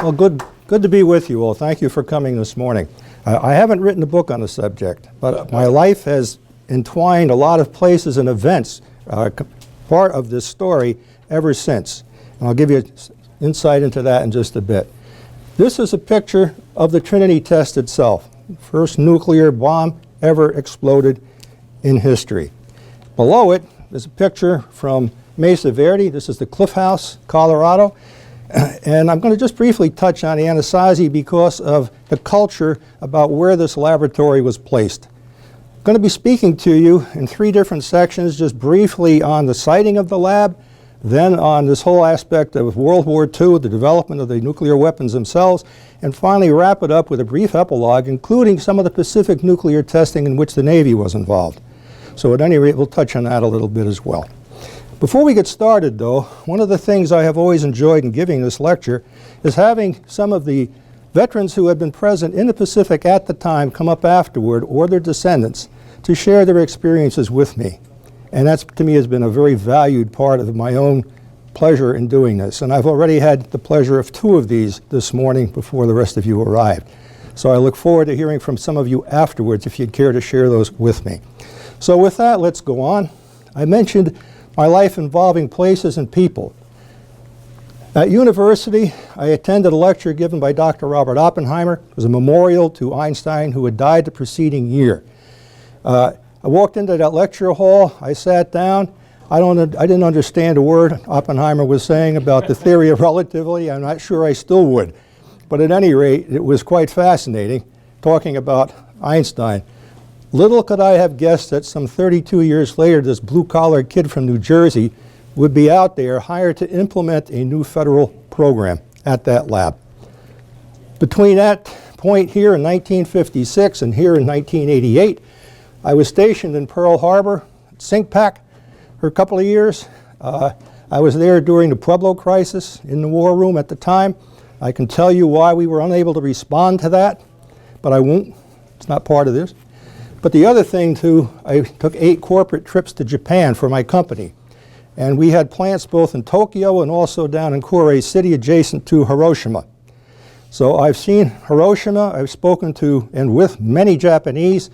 Well, good to be with you all. Thank you for coming this morning. I haven't written a book on the subject, but my life has entwined a lot of places and events, part of this story, ever since. And I'll give you insight into that in just a bit. This is a picture of the Trinity test itself, first nuclear bomb ever exploded in history. Below it is a picture from Mesa Verde. This is the Cliff House, Colorado. And I'm going to just briefly touch on Anasazi because of the culture about where this laboratory was placed. I'm going to be speaking to you in three different sections, just briefly on the siting of the lab, then on this whole aspect of World War II, the development of the nuclear weapons themselves, and finally wrap it up with a brief epilogue, including some of the Pacific nuclear testing in which the Navy was involved. So at any rate, we'll touch on that a little bit as well. Before we get started, though, one of the things I have always enjoyed in giving this lecture is having some of the veterans who had been present in the Pacific at the time come up afterward, or their descendants, to share their experiences with me. And that, to me, has been a very valued part of my own pleasure in doing this. And I've already had the pleasure of two of these this morning before the rest of you arrived. So I look forward to hearing from some of you afterwards if you'd care to share those with me. So with that, let's go on. I mentioned my life involving places and people. At university, I attended a lecture given by Dr. Robert Oppenheimer. It was a memorial to Einstein, who had died the preceding year. I walked into that lecture hall, I sat down. I didn't understand a word Oppenheimer was saying about the theory of relativity. I'm not sure I still would. But at any rate, it was quite fascinating talking about Einstein. Little could I have guessed that some 32 years later, this blue-collar kid from New Jersey would be out there hired to implement a new federal program at that lab. Between that point here in 1956 and here in 1988, I was stationed in Pearl Harbor, CINCPAC, for a couple of years. I was there during the Pueblo crisis in the war room at the time. I can tell you why we were unable to respond to that, but I won't. It's not part of this. But the other thing, too, I took 8 corporate trips to Japan for my company. And we had plants both in Tokyo and also down in Kure City, adjacent to Hiroshima. So I've seen Hiroshima. I've spoken to and with many Japanese.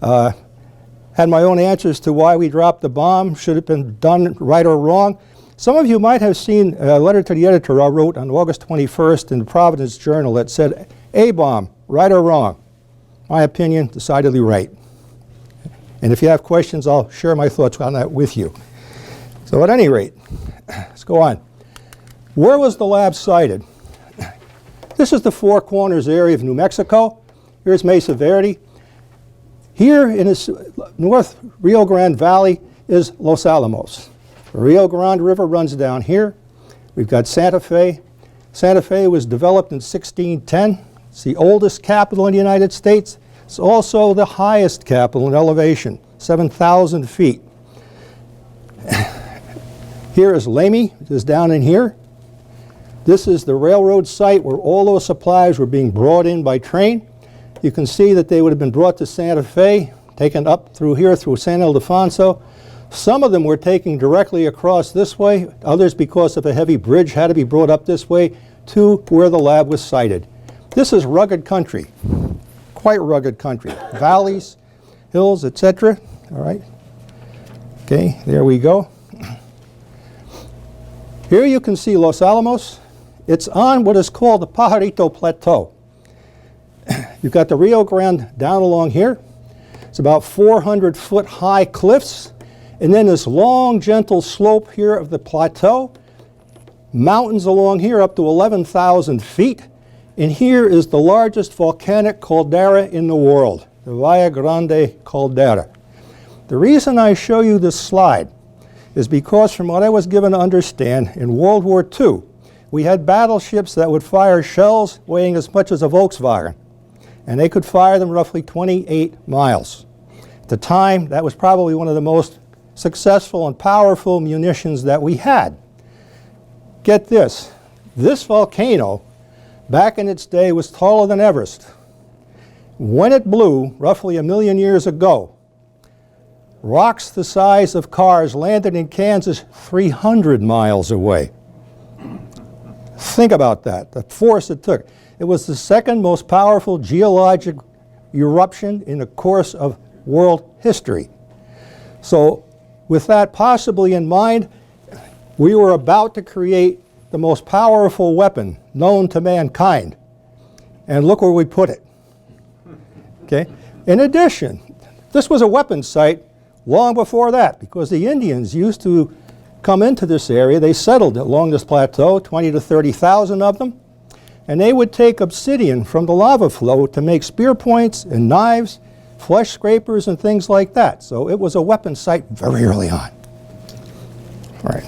Had my own answers to why we dropped the bomb. Should it have been done right or wrong? Some of you might have seen a letter to the editor I wrote on August 21st in the Providence Journal that said, A-bomb, right or wrong? My opinion, decidedly right. And if you have questions, I'll share my thoughts on that with you. So at any rate, let's go on. Where was the lab sited? This is the Four Corners area of New Mexico. Here's Mesa Verde. Here in this North Rio Grande Valley is Los Alamos. The Rio Grande River runs down here. We've got Santa Fe. Santa Fe was developed in 1610. It's the oldest capital in the United States. It's also the highest capital in elevation, 7,000 feet. Here is Lamy, which is down in here. This is the railroad site where all those supplies were being brought in by train. You can see that they would have been brought to Santa Fe, taken up through here, through San Ildefonso. Some of them were taken directly across this way. Others, because of a heavy bridge, had to be brought up this way to where the lab was sited. This is rugged country. Quite rugged country. Valleys, hills, etc. All right. Okay, there we go. Here you can see Los Alamos. It's on what is called the Pajarito Plateau. You've got the Rio Grande down along here. It's about 400-foot high cliffs. And then this long, gentle slope here of the plateau. Mountains along here up to 11,000 feet. And here is the largest volcanic caldera in the world, the Valle Grande Caldera. The reason I show you this slide is because, from what I was given to understand, in World War II, we had battleships that would fire shells weighing as much as a Volkswagen, and they could fire them roughly 28 miles. At the time, that was probably one of the most successful and powerful munitions that we had. Get this, this volcano back in its day was taller than Everest. When it blew, roughly 1 million years ago, rocks the size of cars landed in Kansas 300 miles away. Think about that, the force it took. It was the second most powerful geologic eruption in the course of world history. So with that possibly in mind, we were about to create the most powerful weapon known to mankind. And look where we put it. Okay? In addition, this was a weapons site long before that, because the Indians used to come into this area. They settled along this plateau, 20 to 30,000 of them, and they would take obsidian from the lava flow to make spear points and knives, flesh scrapers, and things like that. So it was a weapons site very early on. All right.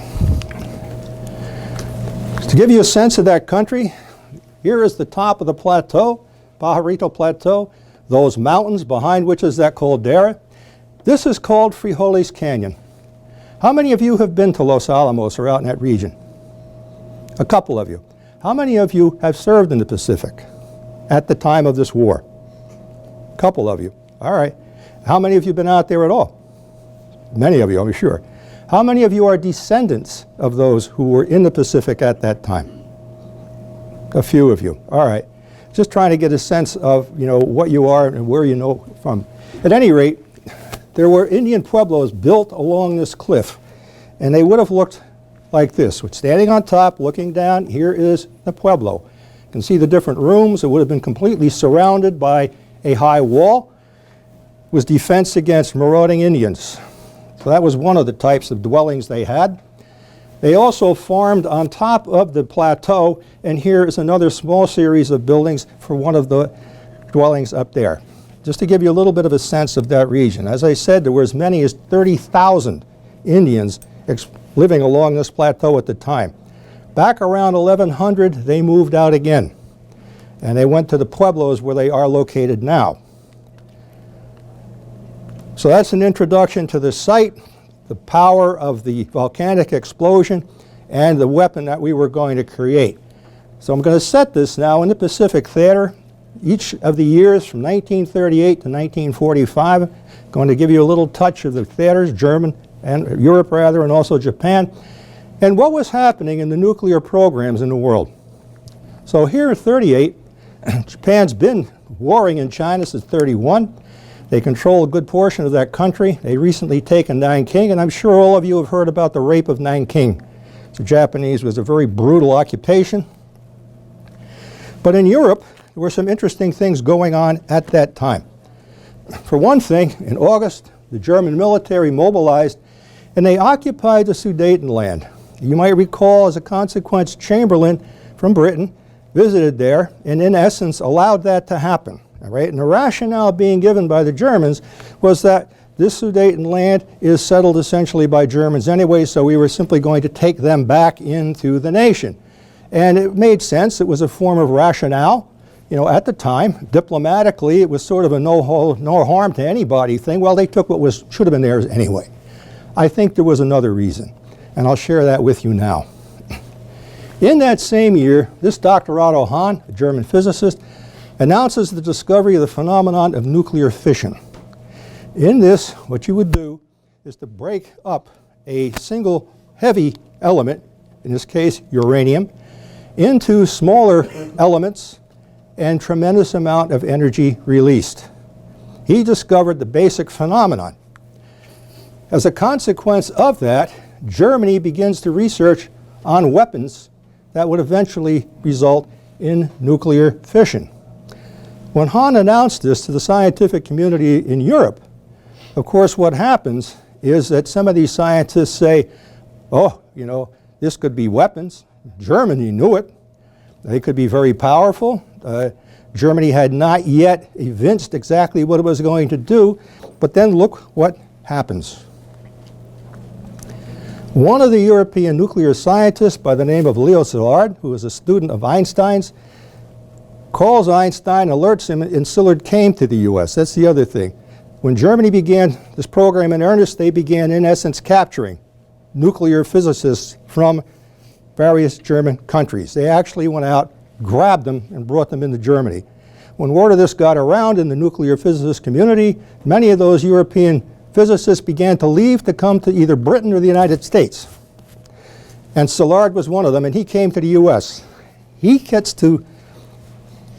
To give you a sense of that country, here is the top of the plateau, Pajarito Plateau, those mountains behind which is that caldera. This is called Frijoles Canyon. How many of you have been to Los Alamos or out in that region? A couple of you. How many of you have served in the Pacific at the time of this war? A couple of you. All right. How many of you have been out there at all? Many of you, I'm sure. How many of you are descendants of those who were in the Pacific at that time? A few of you. All right. Just trying to get a sense of, what you are and where you know from. At any rate, there were Indian pueblos built along this cliff, and they would have looked like this. Standing on top, looking down, here is the pueblo. You can see the different rooms. It would have been completely surrounded by a high wall. It was defense against marauding Indians. So that was one of the types of dwellings they had. They also farmed on top of the plateau, and here is another small series of buildings for one of the dwellings up there. Just to give you a little bit of a sense of that region. As I said, there were as many as 30,000 Indians living along this plateau at the time. Back around 1100, they moved out again, and they went to the pueblos where they are located now. So that's an introduction to the site, the power of the volcanic explosion, and the weapon that we were going to create. So I'm going to set this now in the Pacific Theater. Each of the years from 1938 to 1945, I'm going to give you a little touch of the theaters, German and Europe rather, and also Japan, and what was happening in the nuclear programs in the world. So here in 38, Japan's been warring in China since 31. They control a good portion of that country. They recently taken Nanking, and I'm sure all of you have heard about the rape of Nanking. The Japanese was a very brutal occupation. But in Europe, there were some interesting things going on at that time. For one thing, in August, the German military mobilized, and they occupied the Sudetenland. You might recall, as a consequence, Chamberlain from Britain visited there, and in essence allowed that to happen. All right? And the rationale being given by the Germans was that this Sudetenland is settled essentially by Germans anyway, so we were simply going to take them back into the nation. And it made sense. It was a form of rationale. At the time, diplomatically, it was sort of a no harm to anybody thing. Well, they took what should have been theirs anyway. I think there was another reason, and I'll share that with you now. In that same year, this Dr. Otto Hahn, a German physicist, announces the discovery of the phenomenon of nuclear fission. In this, what you would do is to break up a single heavy element, in this case uranium, into smaller elements, and tremendous amount of energy released. He discovered the basic phenomenon. As a consequence of that, Germany begins to research on weapons that would eventually result in nuclear fission. When Hahn announced this to the scientific community in Europe, of course what happens is that some of these scientists say, oh, this could be weapons. Germany knew it. They could be very powerful. Germany had not yet evinced exactly what it was going to do, but then look what happens. One of the European nuclear scientists by the name of Leo Szilard, who was a student of Einstein's, calls Einstein, alerts him, and Szilard came to the US. That's the other thing. When Germany began this program in earnest, they began, in essence, capturing nuclear physicists from various German countries. They actually went out, grabbed them, and brought them into Germany. When word of this got around in the nuclear physicist community, many of those European physicists began to leave to come to either Britain or the United States. And Szilard was one of them, and he came to the US. he gets to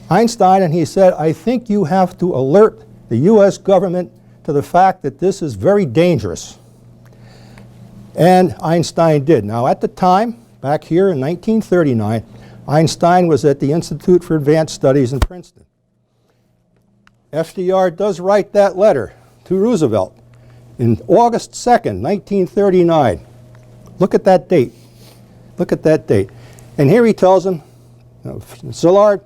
Einstein and he said, I think you have to alert the U.S. government to the fact that this is very dangerous. And Einstein did. Now at the time, back here in 1939, Einstein was at the Institute for Advanced Studies in Princeton. FDR does write that letter to Roosevelt in August 2nd, 1939. Look at that date. Look at that date. And here he tells him, Szilard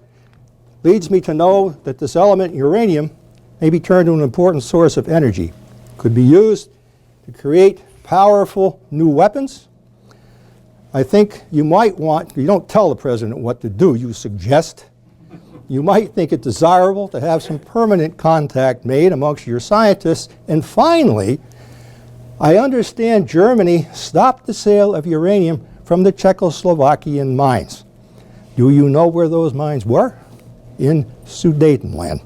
leads me to know that this element, uranium, may be turned into an important source of energy. Could be used to create powerful new weapons. I think you might want, you don't tell the president what to do, you suggest. You might think it desirable to have some permanent contact made amongst your scientists. And finally, I understand Germany stopped the sale of uranium from the Czechoslovakian mines. Do you know where those mines were? In Sudetenland.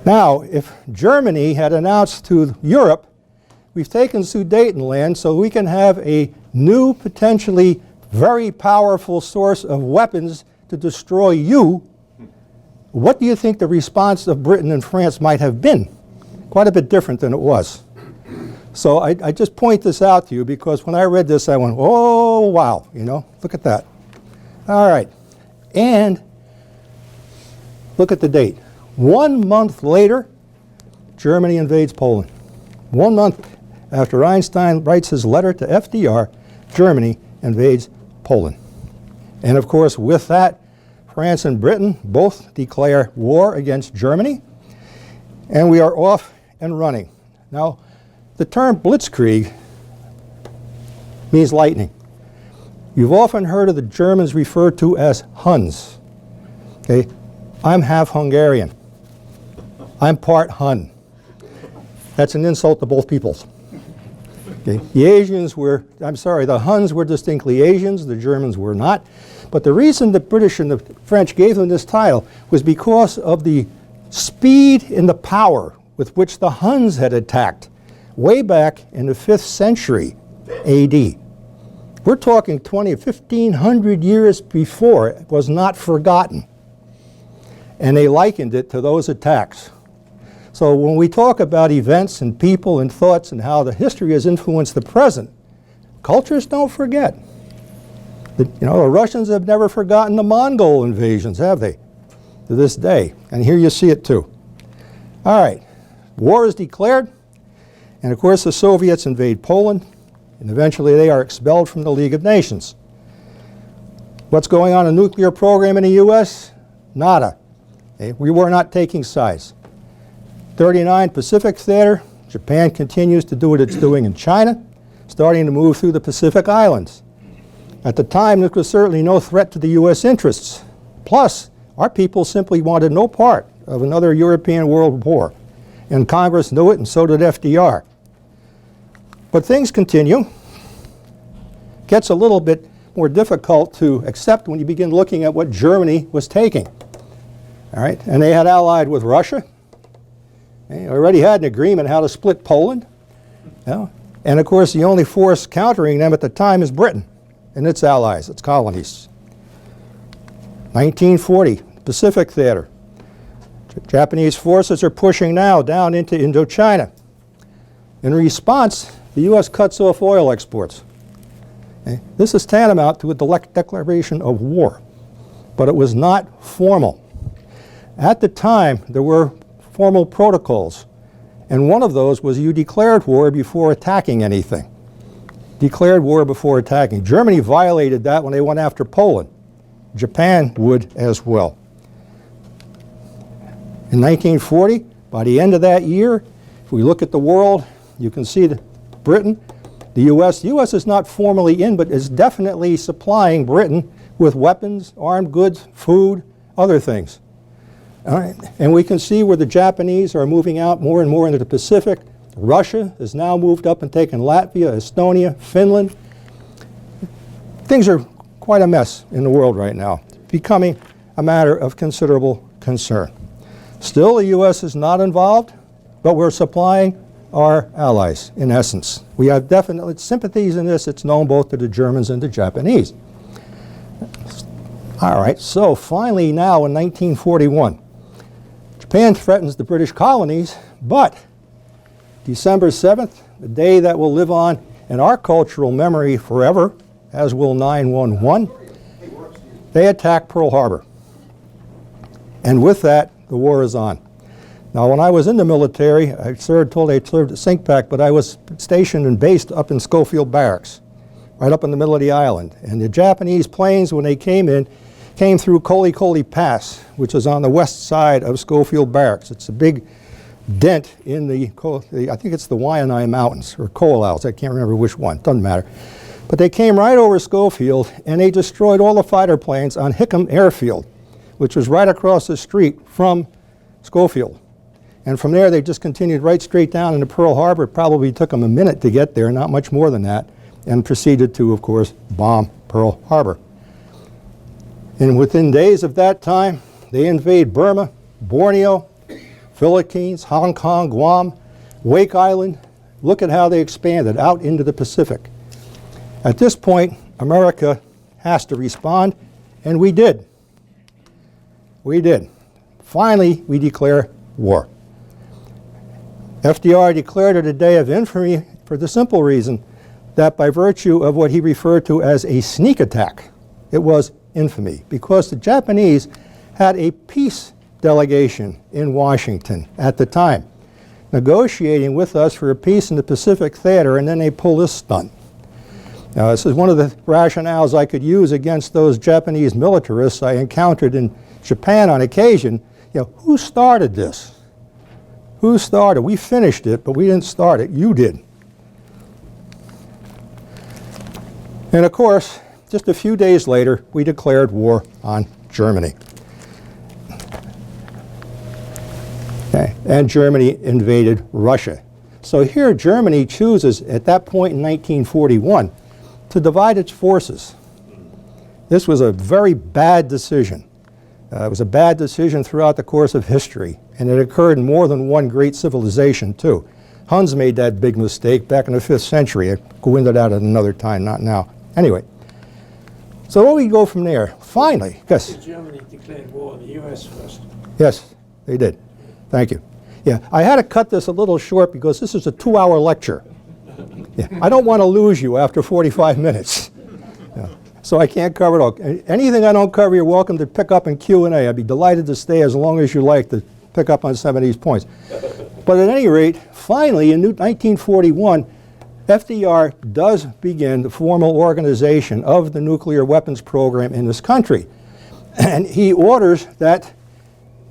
Now, if Germany had announced to Europe, we've taken Sudetenland so we can have a new, potentially very powerful source of weapons to destroy you, what do you think the response of Britain and France might have been? Quite a bit different than it was. So I just point this out to you because when I read this, I went, oh, wow, you know, look at that. All right, and look at the date. 1 month later, Germany invades Poland. 1 month after Einstein writes his letter to FDR, Germany invades Poland. And of course, with that, France and Britain both declare war against Germany, and we are off and running. Now, the term blitzkrieg means lightning. You've often heard of the Germans referred to as Huns. Okay? I'm half Hungarian. I'm part Hun. That's an insult to both peoples. Okay. The Asians were, the Huns were distinctly Asians, the Germans were not. But the reason the British and the French gave them this title was because of the speed and the power with which the Huns had attacked way back in the 5th century AD. We're talking 1,500 years before. It was not forgotten. And they likened it to those attacks. So when we talk about events and people and thoughts and how the history has influenced the present, cultures don't forget. The Russians have never forgotten the Mongol invasions, have they? To this day. And here you see it too. All right. War is declared. And of course the Soviets invade Poland. And eventually they are expelled from the League of Nations. What's going on in the nuclear program in the U.S.? Nada. Okay? We were not taking sides. 39 Pacific Theater, Japan continues to do what it's doing in China, starting to move through the Pacific Islands. At the time, this was certainly no threat to the U.S. interests. Plus, our people simply wanted no part of another European world war. And Congress knew it, and so did FDR. But things continue. Gets a little bit more difficult to accept when you begin looking at what Germany was taking. All right, and they had allied with Russia. They already had an agreement how to split Poland. And of course, the only force countering them at the time is Britain and its allies, its colonies. 1940, Pacific Theater. Japanese forces are pushing now down into Indochina. In response, the U.S. cuts off oil exports. Okay? This is tantamount to a declaration of war, but it was not formal. At the time, there were formal protocols, and one of those was you declared war before attacking anything. Declared war before attacking. Germany violated that when they went after Poland. Japan would as well. In 1940, by the end of that year, if we look at the world, you can see that Britain, the U.S. The U.S. is not formally in, but is definitely supplying Britain with weapons, armed goods, food, other things. All right. And we can see where the Japanese are moving out more and more into the Pacific. Russia has now moved up and taken Latvia, Estonia, Finland. Things are quite a mess in the world right now, becoming a matter of considerable concern. Still, the U.S. is not involved, but we're supplying our allies, in essence. We have definite sympathies in this. It's known both to the Germans and the Japanese. All right, so finally now in 1941, Japan threatens the British colonies, but December 7th, the day that will live on in our cultural memory forever, as will 9/11, they attack Pearl Harbor. And with that, the war is on. Now, when I was in the military, I served at SINCPAC, but I was stationed and based up in Schofield Barracks, right up in the middle of the island. And the Japanese planes, when they came in, came through Kolikoli Pass, which is on the west side of Schofield Barracks. It's a big dent in the I think it's the Waianae Mountains, or Koalas, I can't remember which one, doesn't matter. But they came right over Schofield, and they destroyed all the fighter planes on Hickam Airfield, which was right across the street from Schofield. And from there, they just continued right straight down into Pearl Harbor. It probably took them a minute to get there, not much more than that, and proceeded to, of course, bomb Pearl Harbor. And within days of that time, they invade Burma, Borneo, Philippines, Hong Kong, Guam, Wake Island. Look at how they expanded out into the Pacific. At this point, America has to respond, and we did. We did. Finally, we declare war. FDR declared it a day of infamy for the simple reason that by virtue of what he referred to as a sneak attack, it was infamy, because the Japanese had a peace delegation in Washington at the time, negotiating with us for a peace in the Pacific Theater, and then they pull this stunt. Now, this is one of the rationales I could use against those Japanese militarists I encountered in Japan on occasion. You know, who started this? Who started? We finished it, but we didn't start it. You did. And of course, just a few days later, we declared war on Germany. Okay. And Germany invaded Russia. So here Germany chooses, at that point in 1941, to divide its forces. This was a very bad decision. It was a bad decision throughout the course of history, and it occurred in more than one great civilization, too. Huns made that big mistake back in the 5th century. I'll go into that at another time, not now. Anyway, so where we go from there? Finally, yes? Germany declared war on the U.S. first. Yes, they did. Thank you. Yeah, I had to cut this a little short because this is a 2-hour lecture. Yeah, I don't want to lose you after 45 minutes. Yeah. So I can't cover it all. Anything I don't cover, you're welcome to pick up in Q&A. I'd be delighted to stay as long as you like to pick up on some of these points. But at any rate, finally, in 1941, FDR does begin the formal organization of the nuclear weapons program in this country. And he orders that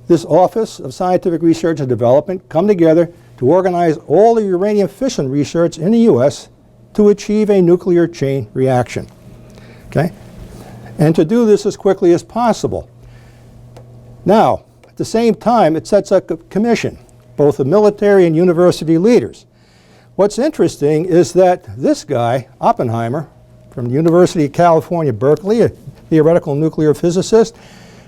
this Office of Scientific Research and Development come together to organize all the uranium fission research in the U.S. to achieve a nuclear chain reaction. Okay? And to do this as quickly as possible. Now, at the same time, it sets up a commission, both of military and university leaders. What's interesting is that this guy, Oppenheimer, from the University of California, Berkeley, a theoretical nuclear physicist,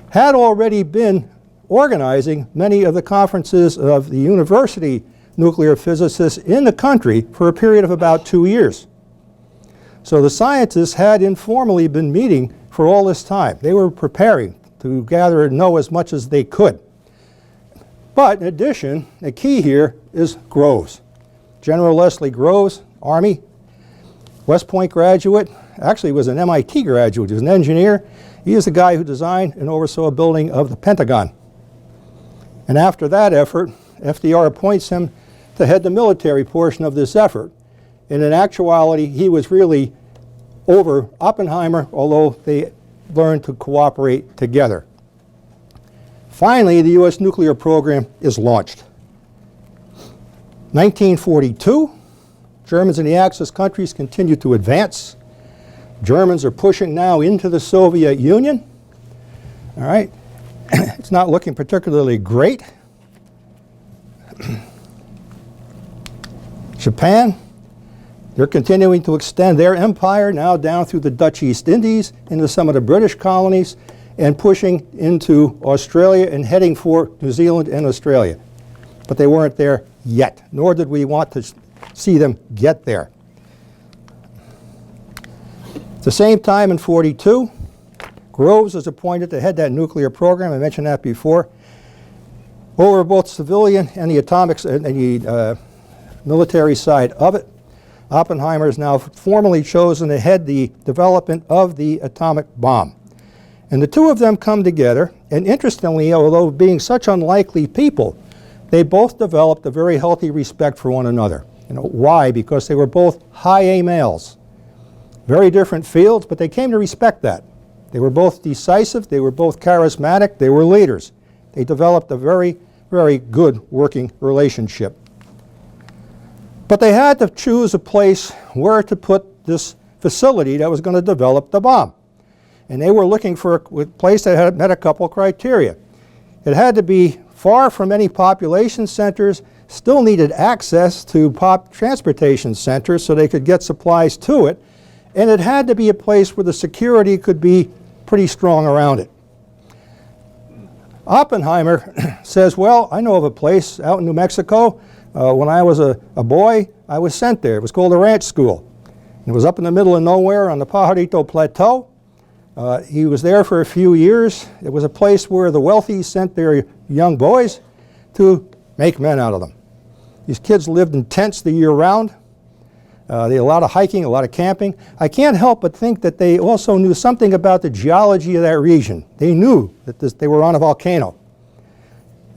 had already been organizing many of the conferences of the university nuclear physicists in the country for a period of about 2 years. So the scientists had informally been meeting for all this time. They were preparing to gather and know as much as they could. But in addition, the key here is Groves. General Leslie Groves, Army, West Point graduate, actually was an MIT graduate. He was an engineer. He is the guy who designed and oversaw a building of the Pentagon. And after that effort, FDR appoints him to head the military portion of this effort. And in actuality, he was really over Oppenheimer, although they learned to cooperate together. Finally, the U.S. nuclear program is launched. 1942, Germans and the Axis countries continue to advance. Germans are pushing now into the Soviet Union. All right. It's not looking particularly great. Japan, they're continuing to extend their empire now down through the Dutch East Indies into some of the British colonies and pushing into Australia and heading for New Zealand and Australia. But they weren't there yet, nor did we want to see them get there. At the same time in 42, Groves was appointed to head that nuclear program. I mentioned that before. Over both civilian and the atomics and the military side of it, Oppenheimer is now formally chosen to head the development of the atomic bomb. And the two of them come together, and interestingly, although being such unlikely people, they both developed a very healthy respect for one another. You know, why? Because they were both high A males. Very different fields, but they came to respect that. They were both decisive, they were both charismatic, they were leaders. They developed a very, very good working relationship. But they had to choose a place where to put this facility that was going to develop the bomb. And they were looking for a place that had met a couple criteria. It had to be far from any population centers, still needed access to transportation centers so they could get supplies to it, and it had to be a place where the security could be pretty strong around it. Oppenheimer says, well, I know of a place out in New Mexico. When I was a boy, I was sent there. It was called the Ranch School. It was up in the middle of nowhere on the Pajarito Plateau. He was there for a few years. It was a place where the wealthy sent their young boys to make men out of them. These kids lived in tents the year round. They had a lot of hiking, a lot of camping. I can't help but think that they also knew something about the geology of that region. They knew that they were on a volcano.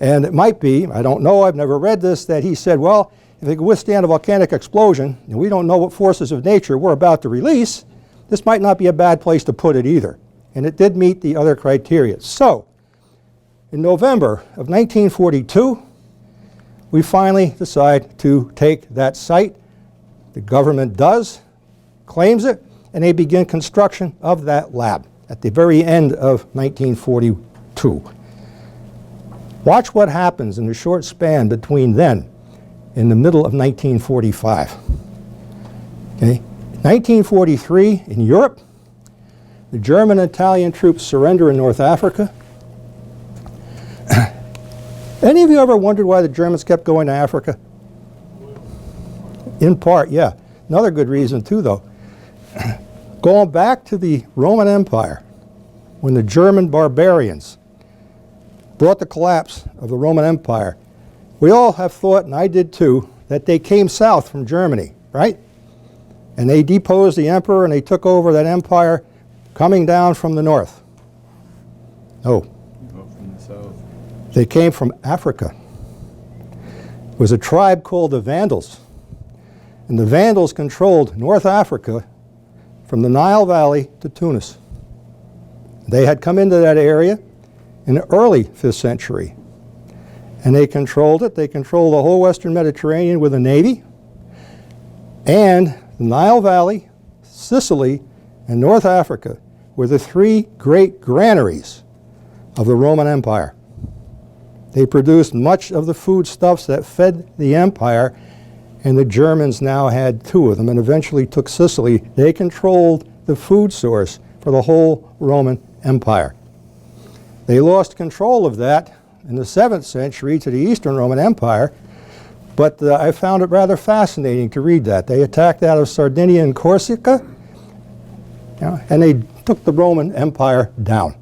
And it might be, I don't know, I've never read this, that he said, well, if it could withstand a volcanic explosion, and we don't know what forces of nature we're about to release, this might not be a bad place to put it either. And it did meet the other criteria. So, in November of 1942, we finally decide to take that site. The government does, claims it, and they begin construction of that lab at the very end of 1942. Watch what happens in the short span between then and the middle of 1945. Okay? 1943, in Europe, the German and Italian troops surrender in North Africa. Any of you ever wondered why the Germans kept going to Africa? In part, yeah. Another good reason, too, though. Going back to the Roman Empire, when the German barbarians brought the collapse of the Roman Empire, we all have thought, and I did too, that they came south from Germany, right? And they deposed the emperor and they took over that empire coming down from the north. No. From the south. They came from Africa. It was a tribe called the Vandals. And the Vandals controlled North Africa from the Nile Valley to Tunis. They had come into that area in the early 5th century. And they controlled it. They controlled the whole Western Mediterranean with a navy. And the Nile Valley, Sicily, and North Africa were the three great granaries of the Roman Empire. They produced much of the foodstuffs that fed the empire, and the Germans now had two of them and eventually took Sicily. They controlled the food source for the whole Roman Empire. They lost control of that in the 7th century to the Eastern Roman Empire, but I found it rather fascinating to read that. They attacked out of Sardinia and Corsica, and they took the Roman Empire down.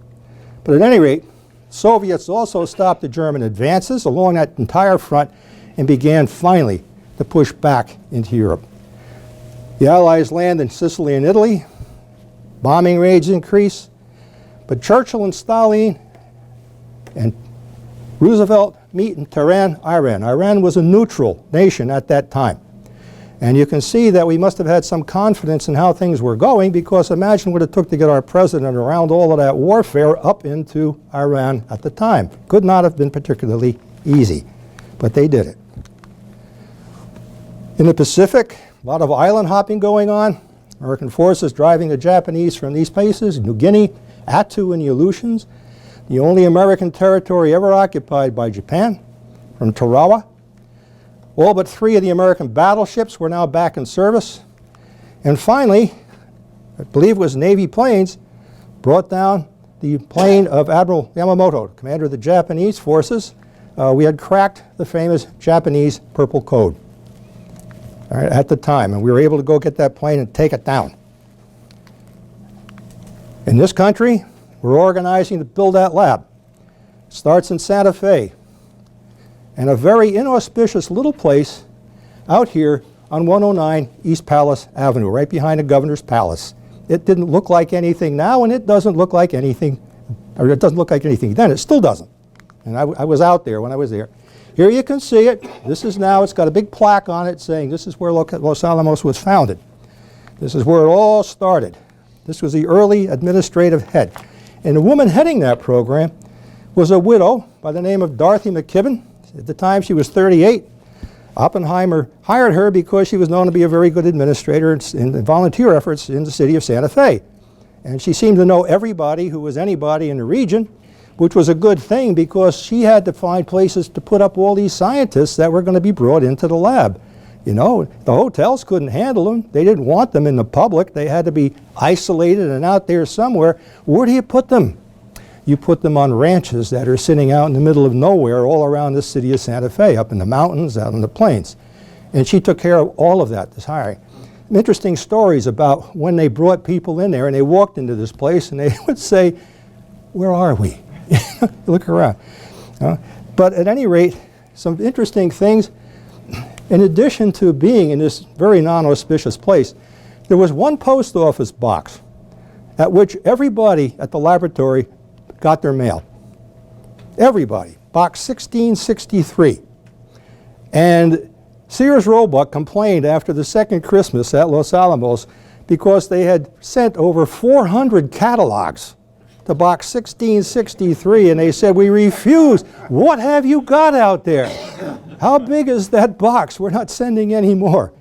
But at any rate, Soviets also stopped the German advances along that entire front and began finally to push back into Europe. The Allies land in Sicily and Italy. Bombing raids increase. But Churchill and Stalin and Roosevelt meet in Tehran, Iran. Iran was a neutral nation at that time. And you can see that we must have had some confidence in how things were going, because imagine what it took to get our president around all of that warfare up into Iran at the time. Could not have been particularly easy, but they did it. In the Pacific, a lot of island hopping going on. American forces driving the Japanese from these places, New Guinea, Attu and the Aleutians, the only American territory ever occupied by Japan, from Tarawa. All but 3 of the American battleships were now back in service. And finally, I believe it was Navy planes, brought down the plane of Admiral Yamamoto, commander of the Japanese forces. We had cracked the famous Japanese Purple Code at the time, and we were able to go get that plane and take it down. In this country, We're organizing to build that lab. It starts in Santa Fe, and a very inauspicious little place out here on 109 East Palace Avenue, right behind the governor's palace. It didn't look like anything now, and it doesn't look like anything, or it doesn't look like anything then. It still doesn't. And I was out there when I was there. Here you can see it. This is now, it's got a big plaque on it saying this is where Los Alamos was founded. This is where it all started. This was the early administrative head. And the woman heading that program was a widow by the name of Dorothy McKibben. At the time, she was 38. Oppenheimer hired her because she was known to be a very good administrator in volunteer efforts in the city of Santa Fe. And she seemed to know everybody who was anybody in the region, which was a good thing because she had to find places to put up all these scientists that were going to be brought into the lab. You know, the hotels couldn't handle them. They didn't want them in the public. They had to be isolated and out there somewhere. Where do you put them? You put them on ranches that are sitting out in the middle of nowhere all around the city of Santa Fe, up in the mountains, out in the plains. And she took care of all of that, this hiring. Interesting stories about when they brought people in there and they walked into this place and they would say, where are we? Look around. But at any rate, some interesting things. In addition to being in this very non-auspicious place, there was one post office box at which everybody at the laboratory got their mail. Everybody. Box 1663. And Sears Roebuck complained after the second Christmas at Los Alamos because they had sent over 400 catalogs to box 1663, and they said, we refuse. What have you got out there? How big is that box? We're not sending any more.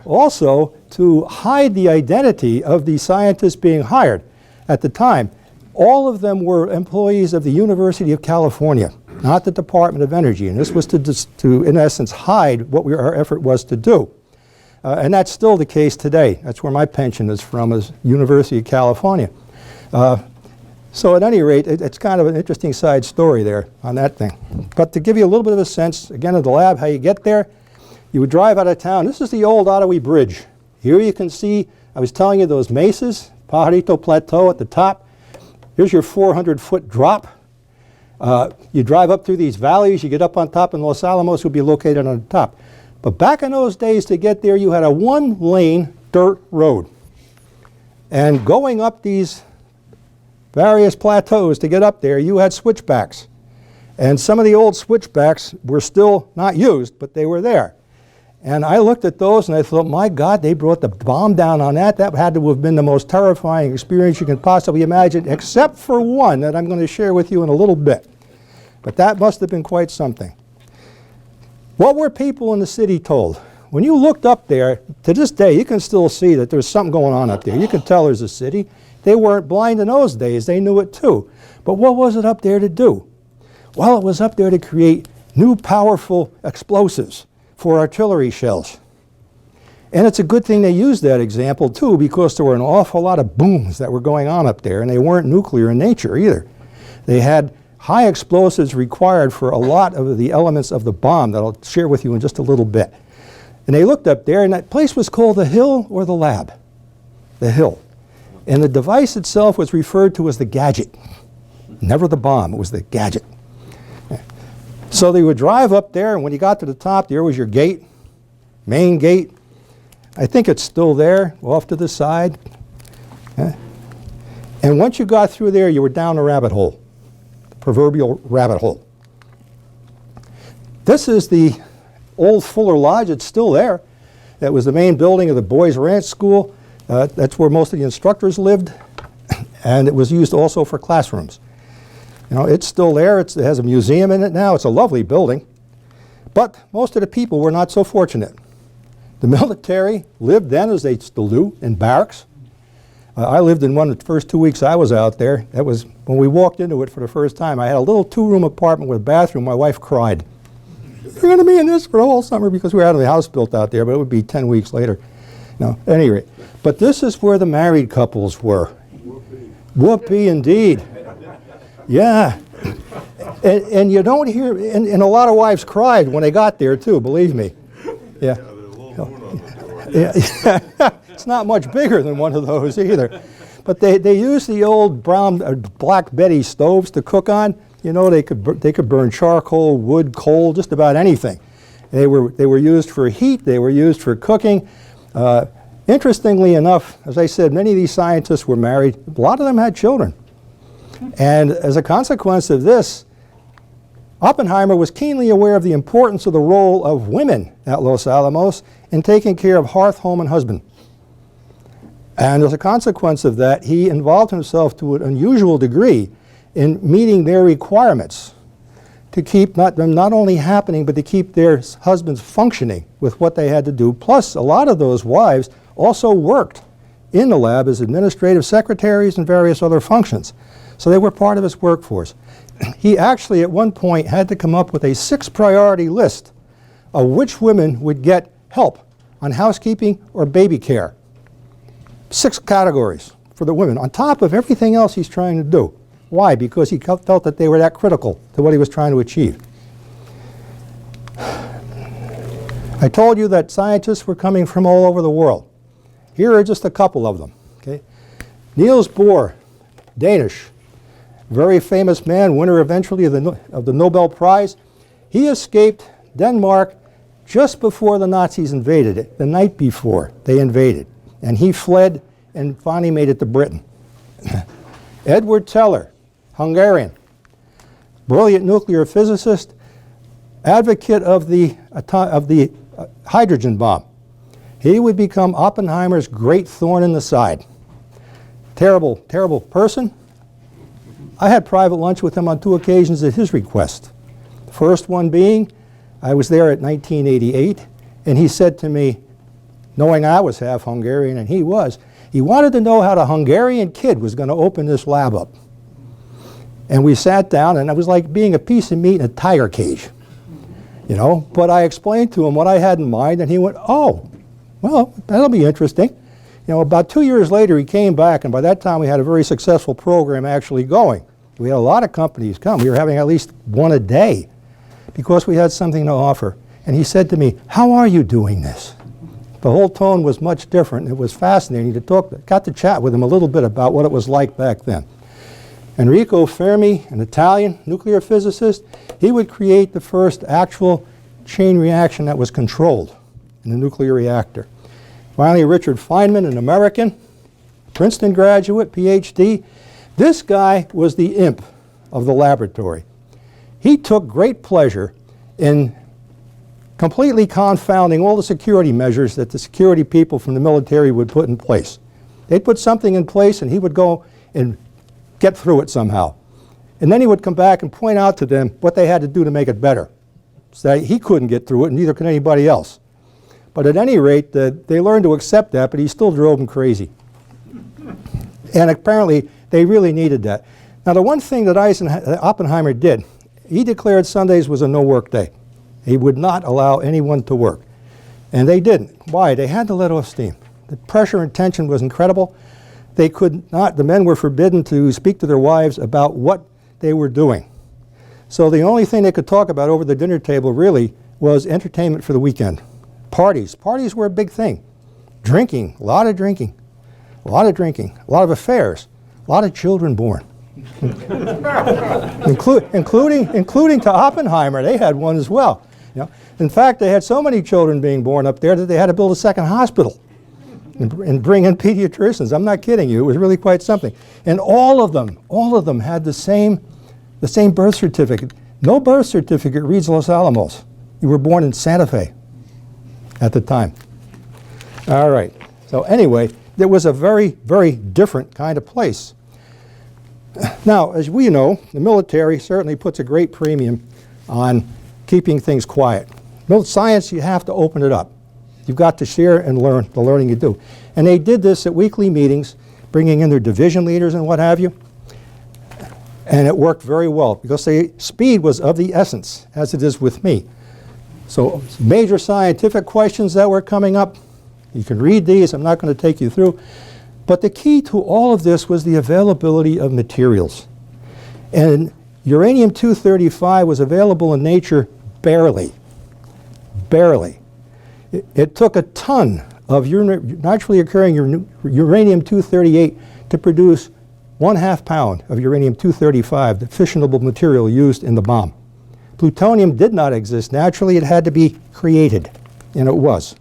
Also, to hide the identity of the scientists being hired at the time, all of them were employees of the University of California, not the Department of Energy. And this was to in essence, hide what our effort was to do. And that's still the case today. That's where my pension is from, is University of California. So at any rate, it's kind of an interesting side story there on that thing. But to give you a little bit of a sense, again, of the lab, how you get there, you would drive out of town. This is the old Ottawee Bridge. Here you can see, I was telling you, those mesas, Pajarito Plateau at the top. Here's your 400-foot drop. You drive up through these valleys, you get up on top, and Los Alamos would be located on the top. But back in those days, to get there, you had a one-lane dirt road. And going up these various plateaus to get up there, you had switchbacks. And some of the old switchbacks were still not used, but they were there. And I looked at those and I thought, my God, they brought the bomb down on that. That had to have been the most terrifying experience you can possibly imagine, except for one that I'm going to share with you in a little bit. But that must have been quite something. What were people in the city told? When you looked up there, to this day, you can still see that there's something going on up there. You can tell there's a city. They weren't blind in those days. They knew it too. But what was it up there to do? Well, it was up there to create new powerful explosives for artillery shells. And it's a good thing they used that example too, because there were an awful lot of booms that were going on up there, and they weren't nuclear in nature either. They had high explosives required for a lot of the elements of the bomb that I'll share with you in just a little bit. And they looked up there, and that place was called the Hill or the Lab. The Hill. And the device itself was referred to as the gadget. Never the bomb, it was the gadget. So they would drive up there, and when you got to the top, there was your gate, main gate. I think it's still there, off to the side. And once you got through there, you were down a rabbit hole, the proverbial rabbit hole. This is the old Fuller Lodge. It's still there. That was the main building of the Boys Ranch School. That's where most of the instructors lived, and it was used also for classrooms. You know, it's still there. It has a museum in it now. It's a lovely building. But most of the people were not so fortunate. The military lived then, as they still do, in barracks. I lived in one of the first 2 weeks I was out there. That was when we walked into it for the first time. I had a little 2-room apartment with a bathroom. My wife cried. You're going to be in this for the whole summer, because we were having a house built out there, but it would be 10 weeks later. No, at any rate. But this is where the married couples were. Whoopee indeed. Yeah. And you don't hear, and a lot of wives cried when they got there too, believe me. Yeah. Yeah. It's not much bigger than one of those either. But they used the old brown, black Betty stoves to cook on. You know, they could burn charcoal, wood, coal, just about anything. They were used for heat. They were used for cooking. Interestingly enough, as I said, many of these scientists were married. A lot of them had children. And as a consequence of this, Oppenheimer was keenly aware of the importance of the role of women at Los Alamos in taking care of hearth, home, and husband. And as a consequence of that, he involved himself to an unusual degree in meeting their requirements to keep them not only happening, but to keep their husbands functioning with what they had to do. Plus, a lot of those wives also worked in the lab as administrative secretaries and various other functions. So they were part of his workforce. He actually, at one point, had to come up with a 6-priority list of which women would get help on housekeeping or baby care. 6 categories for the women, on top of everything else he's trying to do. Why? Because he felt that they were that critical to what he was trying to achieve. I told you that scientists were coming from all over the world. Here are just a couple of them. Okay? Niels Bohr, Danish, very famous man, winner eventually of the Nobel Prize. He escaped Denmark just before the Nazis invaded it, the night before they invaded. And he fled and finally made it to Britain. Edward Teller, Hungarian, brilliant nuclear physicist, advocate of the hydrogen bomb. He would become Oppenheimer's great thorn in the side. Terrible, terrible person. I had private lunch with him on 2 occasions at his request. The first one being, I was there at 1988, and he said to me, knowing I was half Hungarian and he wanted to know how the Hungarian kid was going to open this lab up. And we sat down, and it was like being a piece of meat in a tiger cage, you know. But I explained to him what I had in mind, and he went, oh, well, that'll be interesting. You know, about 2 years later, he came back, and by that time we had a very successful program actually going. We had a lot of companies come. We were having at least one a day because we had something to offer. And he said to me, how are you doing this? The whole tone was much different. It was fascinating to talk, got to chat with him a little bit about what it was like back then. Enrico Fermi, an Italian nuclear physicist, he would create the first actual chain reaction that was controlled in the nuclear reactor. Finally, Richard Feynman, an American, Princeton graduate, PhD. This guy was the imp of the laboratory. He took great pleasure in completely confounding all the security measures that the security people from the military would put in place. They'd put something in place, and he would go and get through it somehow. And then he would come back and point out to them what they had to do to make it better. So he couldn't get through it, and neither could anybody else. But at any rate, they learned to accept that, but he still drove them crazy. And apparently, they really needed that. Now, the one thing that Oppenheimer did, he declared Sundays was a no-work day. He would not allow anyone to work. And they didn't. Why? They had to let off steam. The pressure and tension was incredible. They could not, the men were forbidden to speak to their wives about what they were doing. So the only thing they could talk about over the dinner table really was entertainment for the weekend. Parties. Parties were a big thing. Drinking, a lot of drinking, a lot of drinking, a lot of affairs, a lot of children born. including to Oppenheimer. They had one as well. You know? In fact, they had so many children being born up there that they had to build a second hospital and bring in pediatricians. I'm not kidding you. It was really quite something. And all of them had the same birth certificate. No birth certificate reads Los Alamos. You were born in Santa Fe at the time. All right. So anyway, it was a very, very different kind of place. Now, as we know, the military certainly puts a great premium on keeping things quiet. Science, you have to open it up. You've got to share and learn the learning you do. And they did this at weekly meetings, bringing in their division leaders and what have you. And it worked very well because speed was of the essence, as it is with me. So major scientific questions that were coming up, you can read these. I'm not going to take you through. But the key to all of this was the availability of materials. And uranium-235 was available in nature barely. Barely. It took a ton of naturally occurring uranium-238 to produce 1/2 pound of uranium-235, the fissionable material used in the bomb. Plutonium did not exist naturally. It had to be created, and it was.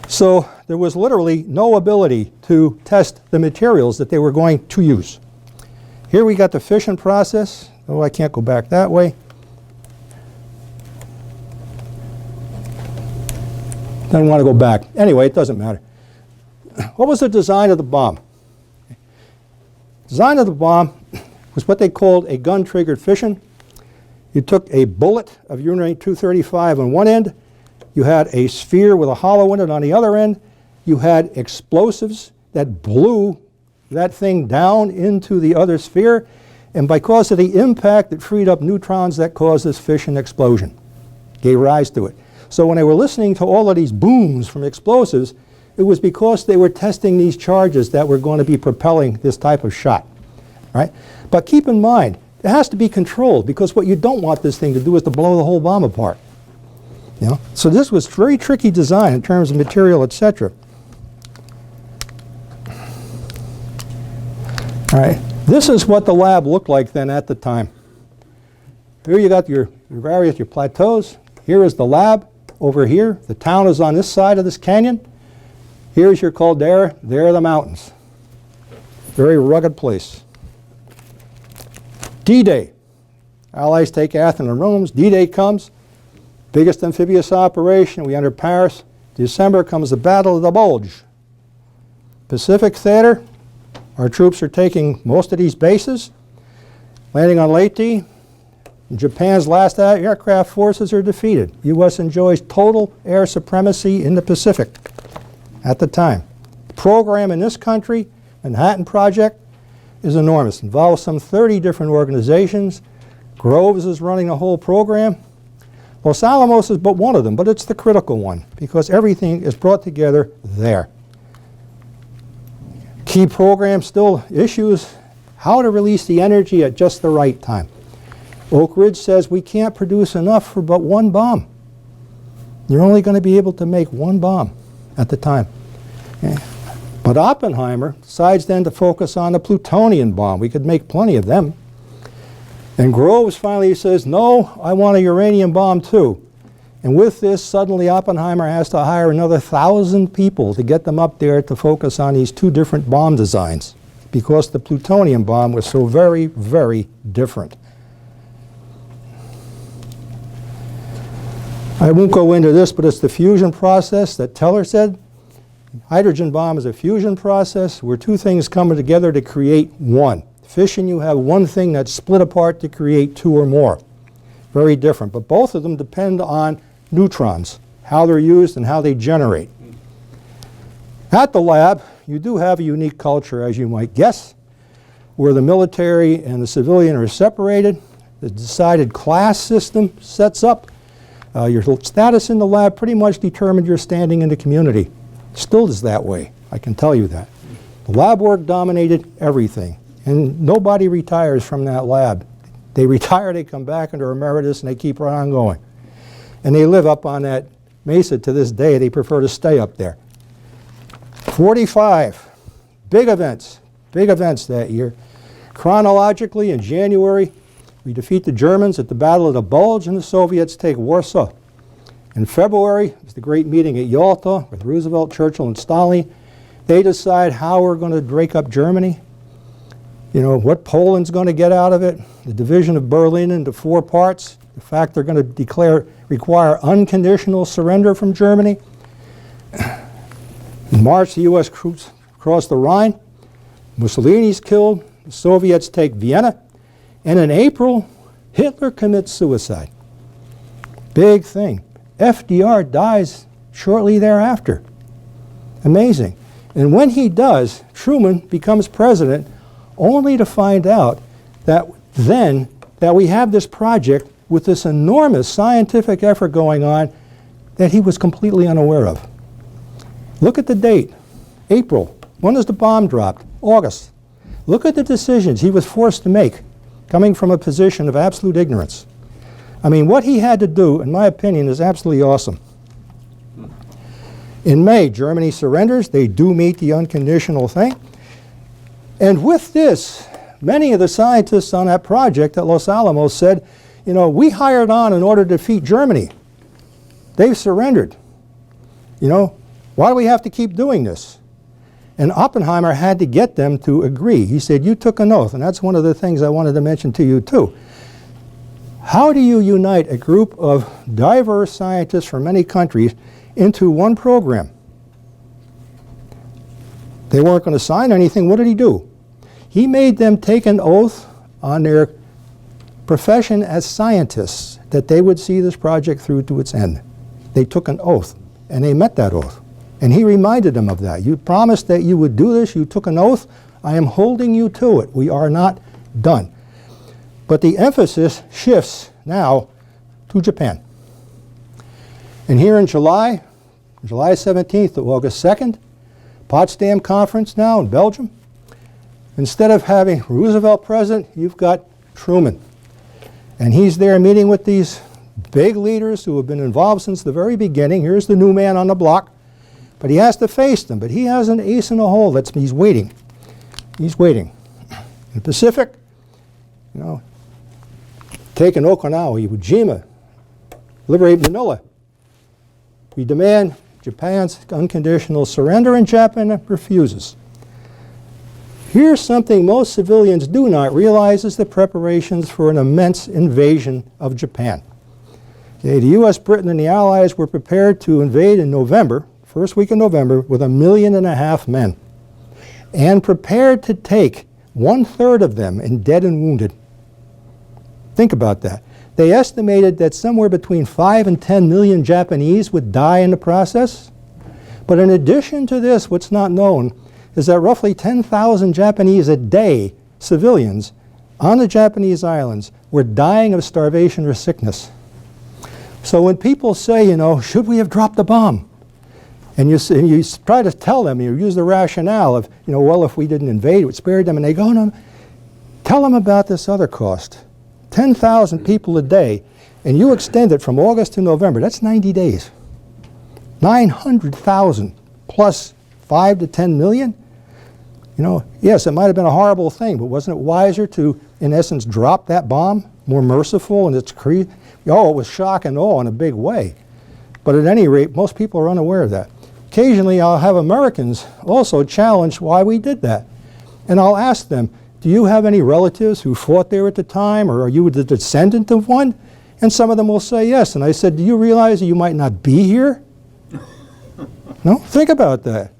So there was literally no ability to test the materials that they were going to use. Here we got the fission process. Oh, I can't go back that way. Don't want to go back. Anyway, it doesn't matter. What was the design of the bomb? Design of the bomb was what they called a gun-triggered fission. You took a bullet of uranium-235 on one end. You had a sphere with a hollow in it on the other end. You had explosives that blew that thing down into the other sphere. And because of the impact, it freed up neutrons that caused this fission explosion. Gave rise to it. So when they were listening to all of these booms from explosives, it was because they were testing these charges that were going to be propelling this type of shot, right? But keep in mind, it has to be controlled, because what you don't want this thing to do is to blow the whole bomb apart. You know? So this was very tricky design in terms of material, etc. All right, this is what the lab looked like then at the time. Here you got your plateaus. Here is the lab over here. The town is on this side of this canyon. Here's your caldera. There are the mountains. Very rugged place. D-Day. Allies take Athens and Rome. D-Day comes. Biggest amphibious operation. We enter Paris. December comes the Battle of the Bulge. Pacific Theater. Our troops are taking most of these bases. Landing on Leyte. Japan's last aircraft forces are defeated. U.S. enjoys total air supremacy in the Pacific at the time. The program in this country, Manhattan Project, is enormous. Involves some 30 different organizations. Groves is running the whole program. Los Alamos is but one of them, but it's the critical one because everything is brought together there. Key program still issues how to release the energy at just the right time. Oak Ridge says we can't produce enough for but one bomb. You're only going to be able to make one bomb at the time. Okay. But Oppenheimer decides then to focus on the plutonium bomb. We could make plenty of them. And Groves finally says, no, I want a uranium bomb too. And with this, suddenly Oppenheimer has to hire another 1,000 people to get them up there to focus on these two different bomb designs because the plutonium bomb was so very, very different. I won't go into this, but it's the fusion process that Teller said. Hydrogen bomb is a fusion process where two things come together to create one. Fission, you have one thing that's split apart to create two or more. Very different, but both of them depend on neutrons, how they're used and how they generate. At the lab, you do have a unique culture, as you might guess, where the military and the civilian are separated. The decided class system sets up. Your status in the lab pretty much determined your standing in the community. Still is that way, I can tell you that. The lab work dominated everything, and nobody retires from that lab. They retire, they come back and they're emeritus, and they keep right on going. And they live up on that mesa to this day. They prefer to stay up there. 45 big events that year. Chronologically, in January, we defeat the Germans at the Battle of the Bulge, and the Soviets take Warsaw. In February, it's the great meeting at Yalta with Roosevelt, Churchill, and Stalin. They decide how we're going to break up Germany. You know, what Poland's going to get out of it. The division of Berlin into 4 parts. The fact they're going to require unconditional surrender from Germany. In March, the U.S. troops cross the Rhine. Mussolini's killed. The Soviets take Vienna. And in April, Hitler commits suicide. Big thing. FDR dies shortly thereafter. Amazing. And when he does, Truman becomes president, only to find out that then that we have this project with this enormous scientific effort going on that he was completely unaware of. Look at the date. April. When is the bomb dropped? August. Look at the decisions he was forced to make, coming from a position of absolute ignorance. I mean, what he had to do, in my opinion, is absolutely awesome. In May, Germany surrenders. They do meet the unconditional thing. And with this, many of the scientists on that project at Los Alamos said, you know, we hired on in order to defeat Germany. They've surrendered. You know, why do we have to keep doing this? And Oppenheimer had to get them to agree. He said, you took an oath, and that's one of the things I wanted to mention to you too. How do you unite a group of diverse scientists from many countries into one program? They weren't going to sign anything. What did he do? He made them take an oath on their profession as scientists that they would see this project through to its end. They took an oath, and they met that oath. And he reminded them of that. You promised that you would do this. You took an oath. I am holding you to it. We are not done. But the emphasis shifts now to Japan. And here in July 17th to August 2nd, Potsdam Conference now in Belgium. Instead of having Roosevelt present, you've got Truman. And he's there meeting with these big leaders who have been involved since the very beginning. Here's the new man on the block. But he has to face them. But he has an ace in the hole. He's waiting. He's waiting. In the Pacific, you know, taking Okinawa, Iwo Jima, liberate Manila. We demand Japan's unconditional surrender, and Japan refuses. Here's something most civilians do not realize is the preparations for an immense invasion of Japan. Okay, the U.S., Britain, and the Allies were prepared to invade in November, first week in November, with 1.5 million men, and prepared to take 1/3 of them in dead and wounded. Think about that. They estimated that somewhere between 5 and 10 million Japanese would die in the process. But in addition to this, what's not known is that roughly 10,000 Japanese a day, civilians, on the Japanese islands were dying of starvation or sickness. So when people say, you know, should we have dropped the bomb? And you try to tell them, you use the rationale of, you know, well, if we didn't invade, it would spare them. And they go, no, tell them about this other cost. 10,000 people a day, and you extend it from August to November. That's 90 days. 900,000 plus 5 to 10 million. You know, yes, it might have been a horrible thing, but wasn't it wiser to, in essence, drop that bomb? More merciful in its creed? Oh, it was shock and awe in a big way. But at any rate, most people are unaware of that. Occasionally, I'll have Americans also challenge why we did that. And I'll ask them, do you have any relatives who fought there at the time, or are you the descendant of one? And some of them will say yes. And I said, do you realize that you might not be here? No? Think about that.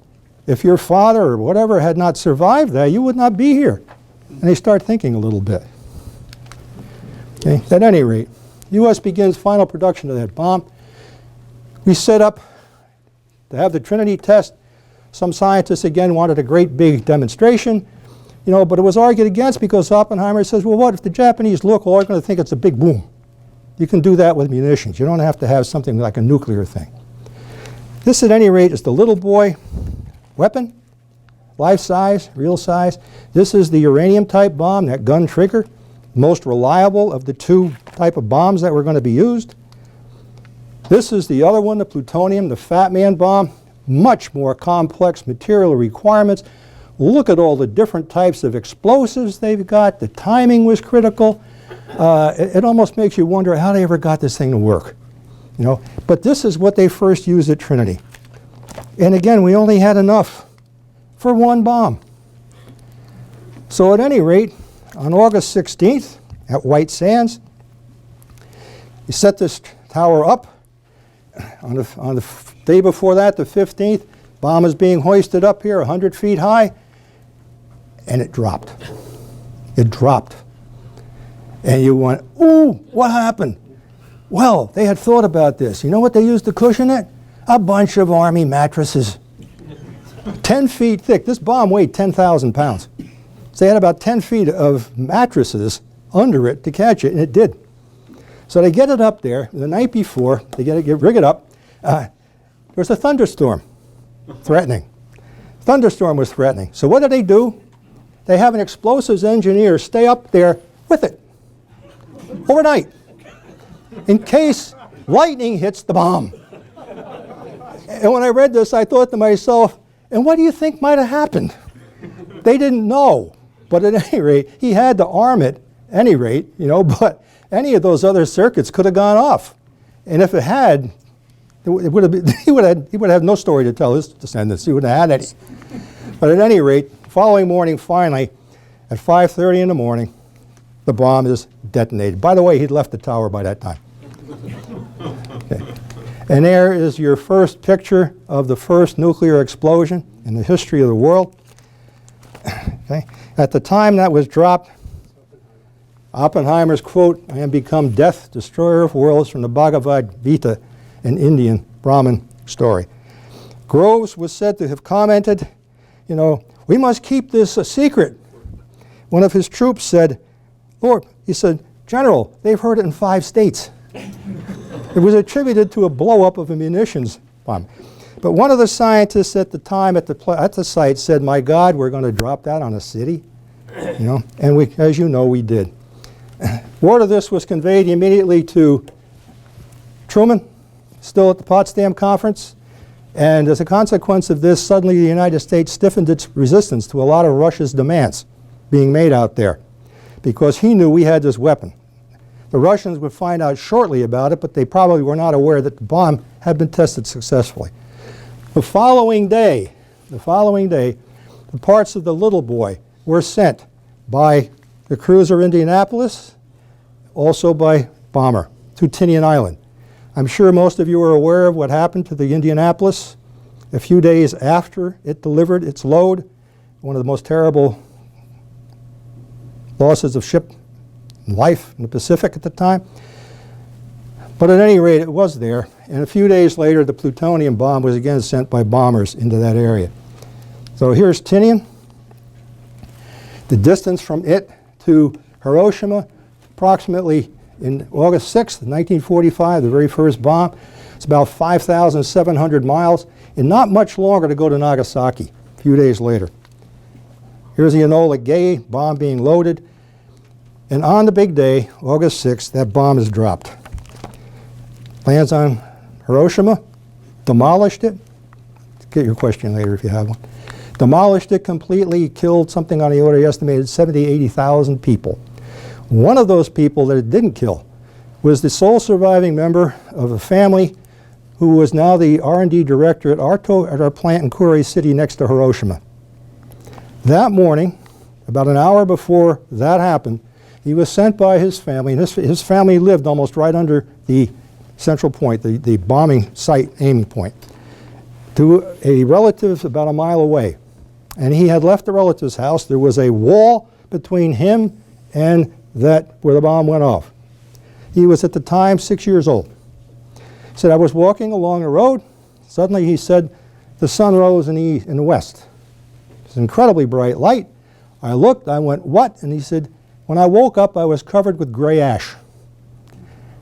If your father or whatever had not survived that, you would not be here. And they start thinking a little bit. Okay? At any rate, the U.S. begins final production of that bomb. We set up to have the Trinity test. Some scientists, again, wanted a great big demonstration. You know, but it was argued against because Oppenheimer says, well, what if the Japanese look, well, they're going to think it's a big boom. You can do that with munitions. You don't have to have something like a nuclear thing. This, at any rate, is the little boy weapon, life size, real size. This is the uranium-type bomb, that gun trigger, most reliable of the two type of bombs that were going to be used. This is the other one, the plutonium, the Fat Man bomb, much more complex material requirements. Look at all the different types of explosives they've got. The timing was critical. It almost makes you wonder how they ever got this thing to work. You know? But this is what they first used at Trinity. And again, we only had enough for one bomb. So at any rate, on August 16th at White Sands, you set this tower up. On the day before that, the 15th, bomb is being hoisted up here 100 feet high. And it dropped. It dropped. And you went, ooh, what happened? Well, they had thought about this. You know what they used to cushion it? A bunch of Army mattresses. 10 feet thick. This bomb weighed 10,000 pounds. So they had about 10 feet of mattresses under it to catch it, and it did. So they get it up there. The night before, they rig it up. There was a thunderstorm threatening. Thunderstorm was threatening. So what do? They have an explosives engineer stay up there with it overnight in case lightning hits the bomb. And when I read this, I thought to myself, and what do you think might have happened? They didn't know. But at any rate, he had to arm it, any rate, you know, but any of those other circuits could have gone off. And if it had, it would have been, he would have no story to tell his descendants. He wouldn't have had any. But at any rate, following morning, finally, at 5:30 in the morning, the bomb is detonated. By the way, he'd left the tower by that time. Okay. And there is your first picture of the first nuclear explosion in the history of the world. Okay. At the time that was dropped, Oppenheimer's quote, "I am become death, destroyer of worlds," from the Bhagavad Gita, an Indian Brahmin story. Groves was said to have commented, you know, "We must keep this a secret." One of his troops said, "Lord," he said, "General, they've heard it in 5 states." It was attributed to a blow-up of a munitions bomb. But one of the scientists at the time at the site said, "My God, we're going to drop that on a city?" You know, and we, as you know, we did. Word of this was conveyed immediately to Truman, still at the Potsdam Conference, and as a consequence of this, suddenly the United States stiffened its resistance to a lot of Russia's demands being made out there, because he knew we had this weapon. The Russians would find out shortly about it, but they probably were not aware that the bomb had been tested successfully. The following day, the parts of the Little Boy were sent by the cruiser Indianapolis, also by bomber, to Tinian Island. I'm sure most of you are aware of what happened to the Indianapolis a few days after it delivered its load, one of the most terrible losses of ship life in the Pacific at the time. But at any rate, it was there, and a few days later, the plutonium bomb was again sent by bombers into that area. So here's Tinian. The distance from it to Hiroshima, approximately in August 6th, 1945, the very first bomb. It's about 5,700 miles, and not much longer to go to Nagasaki, a few days later. Here's the Enola Gay bomb being loaded, and on the big day, August 6th, that bomb is dropped. Lands on Hiroshima, demolished it. Get your question later if you have one. Demolished it completely, killed something on the order, estimated 70,000, 80,000 people. One of those people that it didn't kill was the sole surviving member of a family who was now the R&D director at our plant in Kure City next to Hiroshima. That morning, about an hour before that happened, he was sent by his family, and his family lived almost right under the central point, the bombing site aiming point, to a relative about a mile away. And he had left the relative's house. There was a wall between him and that where the bomb went off. He was at the time 6 years old. He said, "I was walking along the road. Suddenly," he said, "the sun rose in the west. It was an incredibly bright light. I looked, I went, 'What?' And he said, 'When I woke up, I was covered with gray ash.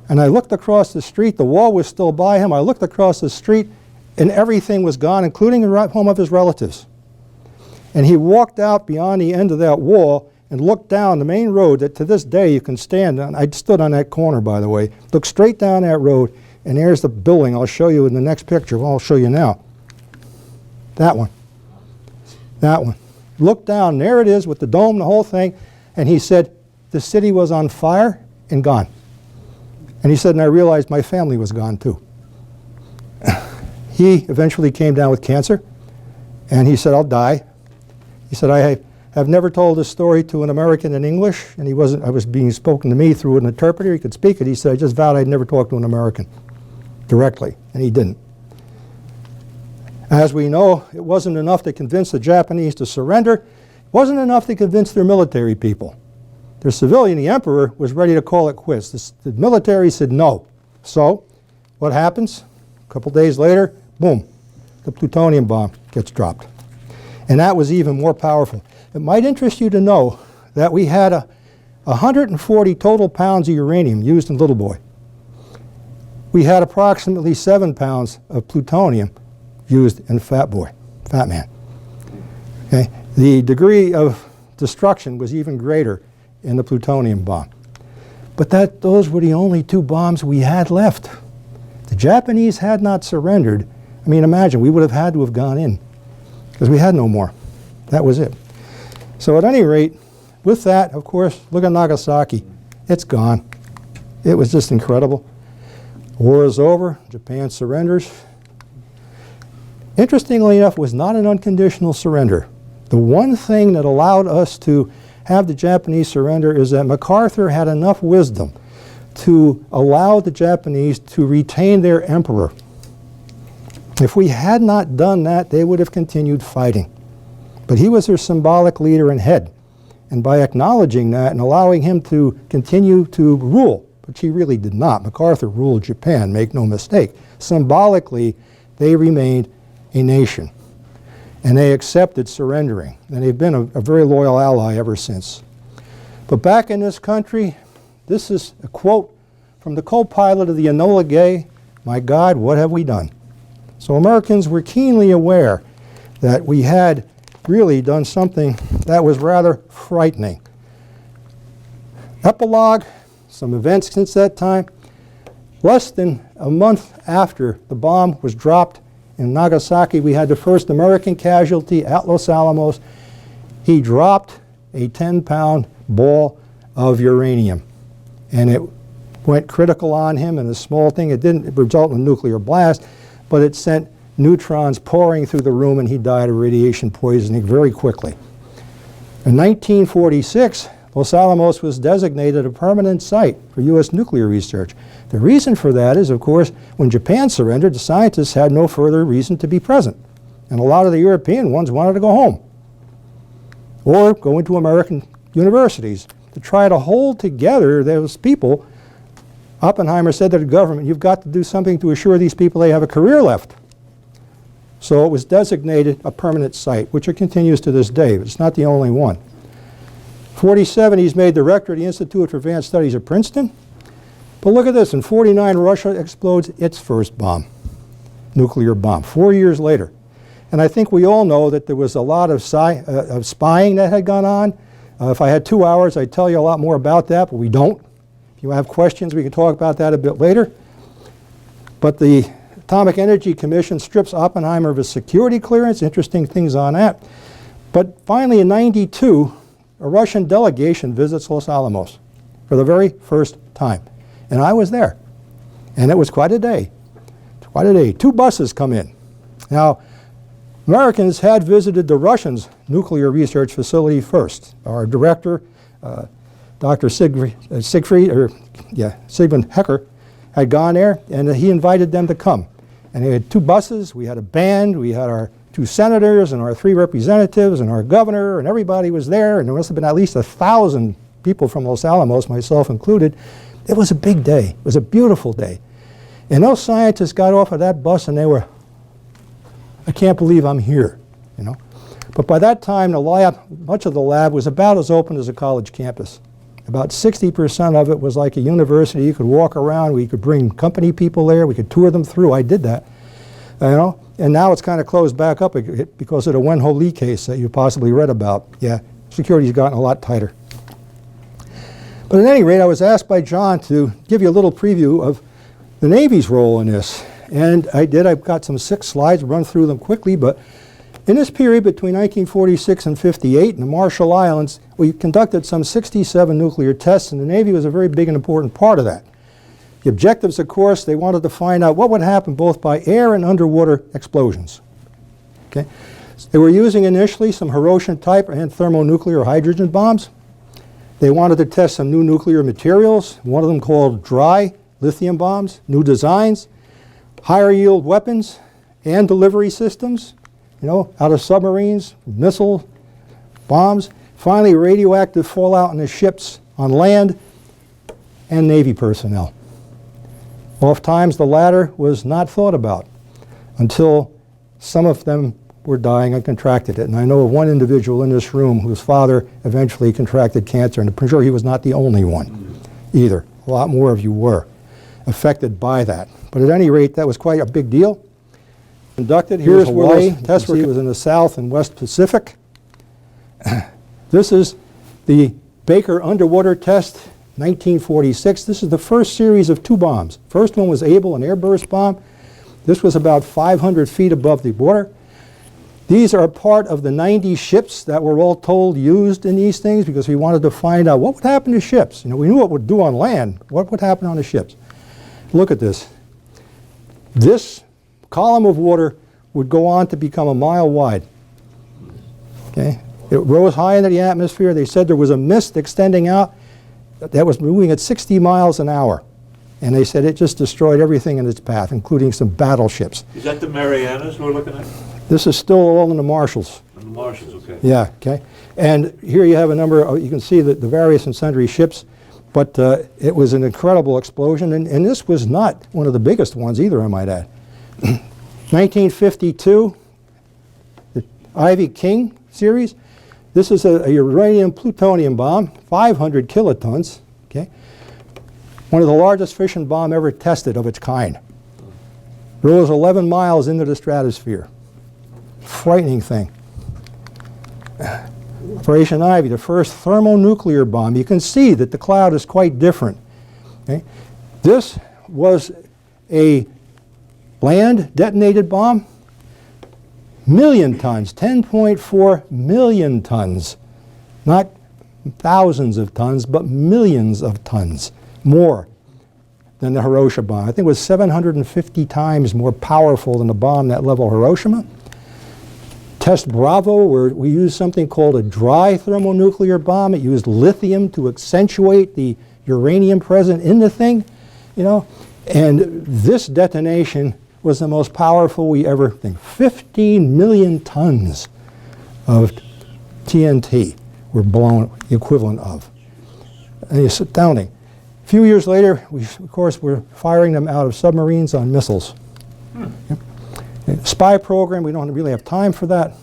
And I looked across the street. The wall was still by him. I looked across the street, and everything was gone, including the home of his relatives.' And he walked out beyond the end of that wall and looked down the main road that to this day you can stand on. I stood on that corner, by the way. Look straight down that road, and there's the building. I'll show you in the next picture. Well, I'll show you now. That one. That one. Look down. There it is with the dome, the whole thing. And he said, the city was on fire and gone. And he said, and I realized my family was gone too. He eventually came down with cancer, and he said, I'll die. He said, I have never told this story to an American in English, and I was being spoken to me through an interpreter. He could speak it. He said, I just vowed I'd never talk to an American directly, and he didn't. As we know, it wasn't enough to convince the Japanese to surrender. It wasn't enough to convince their military people. Their civilian, the emperor, was ready to call it quits. The military said no. So what happens? A couple days later, boom, the plutonium bomb gets dropped. And that was even more powerful. It might interest you to know that we had 140 total pounds of uranium used in Little Boy. We had approximately 7 pounds of plutonium used in Fat Man. Okay? The degree of destruction was even greater in the plutonium bomb. But those were the only 2 bombs we had left. The Japanese had not surrendered. I mean, imagine, we would have had to have gone in because we had no more. That was it. So at any rate, with that, of course, look at Nagasaki. It's gone. It was just incredible. War is over. Japan surrenders. Interestingly enough, it was not an unconditional surrender. The one thing that allowed us to have the Japanese surrender is that MacArthur had enough wisdom to allow the Japanese to retain their emperor. If we had not done that, they would have continued fighting. But he was their symbolic leader and head. And by acknowledging that and allowing him to continue to rule, which he really did not. MacArthur ruled Japan, make no mistake. Symbolically, they remained a nation. And they accepted surrendering. And they've been a very loyal ally ever since. But back in this country, this is a quote from the co-pilot of the Enola Gay, "My God, what have we done?" So Americans were keenly aware that we had really done something that was rather frightening. Epilogue, some events since that time. Less than a month after the bomb was dropped in Nagasaki, we had the first American casualty at Los Alamos. He dropped a 10-pound ball of uranium, and it went critical on him, and a small thing. It didn't result in a nuclear blast, but it sent neutrons pouring through the room, and he died of radiation poisoning very quickly. In 1946, Los Alamos was designated a permanent site for U.S. nuclear research. The reason for that is, of course, when Japan surrendered, the scientists had no further reason to be present. And a lot of the European ones wanted to go home or go into American universities to try to hold together those people. Oppenheimer said to the government, "You've got to do something to assure these people they have a career left." So it was designated a permanent site, which it continues to this day, but it's not the only one. 47, he's made director of the Institute for Advanced Studies at Princeton. But look at this, in 49, Russia explodes its first bomb, nuclear bomb, 4 years later. And I think we all know that there was a lot of spying that had gone on. If I had 2 hours, I'd tell you a lot more about that, but we don't. If you have questions, we can talk about that a bit later. But the Atomic Energy Commission strips Oppenheimer of his security clearance, interesting things on that. But finally in '92, a Russian delegation visits Los Alamos for the very first time. And I was there. And it was quite a day. Quite a day. 2 buses come in. Now, Americans had visited the Russians' nuclear research facility first. Our director, Dr. Sigmund Hecker, had gone there, and he invited them to come. And they had 2 buses, we had a band, we had our 2 senators and our 3 representatives and our governor, and everybody was there, and there must have been at least 1,000 people from Los Alamos, myself included. It was a big day. It was a beautiful day. And those scientists got off of that bus and they were, "I can't believe I'm here," you know. But by that time, the lab, much of the lab was about as open as a college campus. About 60% of it was like a university. You could walk around. We could bring company people there. We could tour them through. I did that, you know. And now it's kind of closed back up because of the Wen-Ho Lee case that you possibly read about. Yeah, security's gotten a lot tighter. But at any rate, I was asked by John to give you a little preview of the Navy's role in this. And I did. I've got some 6 slides, run through them quickly. But in this period between 1946 and 58 in the Marshall Islands, we conducted some 67 nuclear tests, and the Navy was a very big and important part of that. The objectives, of course, they wanted to find out what would happen both by air and underwater explosions. Okay? They were using initially some Hiroshima type and thermonuclear hydrogen bombs. They wanted to test some new nuclear materials, one of them called dry lithium bombs, new designs, higher yield weapons and delivery systems, you know, out of submarines, missile bombs, finally radioactive fallout on the ships on land, and Navy personnel. Oftentimes the latter was not thought about until some of them were dying and contracted it. And I know of one individual in this room whose father eventually contracted cancer, and I'm sure he was not the only one either. A lot more of you were affected by that. But at any rate, that was quite a big deal. Conducted, here's Hawaii. Test work was in the South and West Pacific. This is the Baker underwater test, 1946. This is the first series of 2 bombs. First one was Able, an airburst bomb. This was about 500 feet above the water. These are part of the 90 ships that were all told used in these things because we wanted to find out what would happen to ships. You know, we knew what would do on land. What would happen on the ships? Look at this. This column of water would go on to become a mile wide. Okay? It rose high into the atmosphere. They said there was a mist extending out that was moving at 60 miles an hour. And they said it just destroyed everything in its path, including some battleships. Is that the Marianas we're looking at? This is still all in the Marshalls. The Marshalls, okay. Yeah, okay. And here you have a number of, you can see the various and sundry ships, but it was an incredible explosion, and this was not one of the biggest ones either, I might add. 1952, the Ivy King series. This is a uranium-plutonium bomb, 500 kilotons, okay? One of the largest fission bomb ever tested of its kind. Rose 11 miles into the stratosphere. Frightening thing. Operation Ivy, the first thermonuclear bomb. You can see that the cloud is quite different. Okay? This was a land detonated bomb. Million tons, 10.4 million tons. Not thousands of tons, but millions of tons more than the Hiroshima bomb. I think it was 750 times more powerful than the bomb that level Hiroshima. Test Bravo, where we used something called a dry thermonuclear bomb. It used lithium to accentuate the uranium present in the thing, you know. And this detonation was the most powerful we ever think. 15 million tons of TNT were blown, the equivalent of. And it's astounding. A few years later, we, of course, were firing them out of submarines on missiles. Spy program, we don't really have time for that.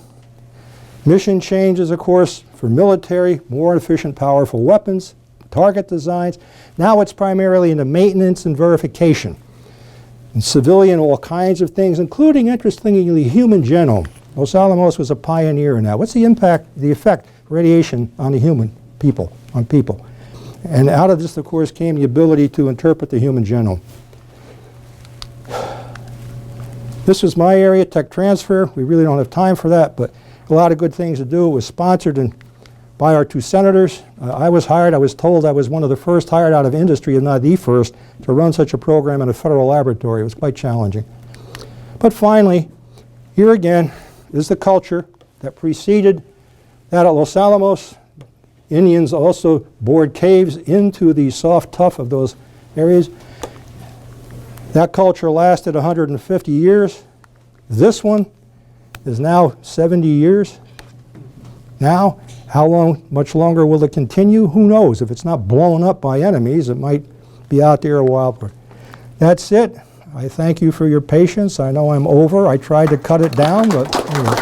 Mission changes, of course, for military, more efficient, powerful weapons, target designs. Now it's primarily into maintenance and verification. And civilian, all kinds of things, including, interestingly, the human genome. Los Alamos was a pioneer in that. What's the impact, the effect of radiation on the human people, on people? And out of this, of course, came the ability to interpret the human genome. This was my area, tech transfer. We really don't have time for that, but a lot of good things to do. It was sponsored by our two senators. I was hired. I was told I was one of the first hired out of industry, if not the first, to run such a program in a federal laboratory. It was quite challenging. But finally, here again is the culture that preceded that at Los Alamos. Indians also bored caves into the soft tuff of those areas. That culture lasted 150 years. This one is now 70 years. Now, how long, much longer will it continue? Who knows? If it's not blown up by enemies, it might be out there a while. That's it. I thank you for your patience. I know I'm over. I tried to cut it down, but anyway.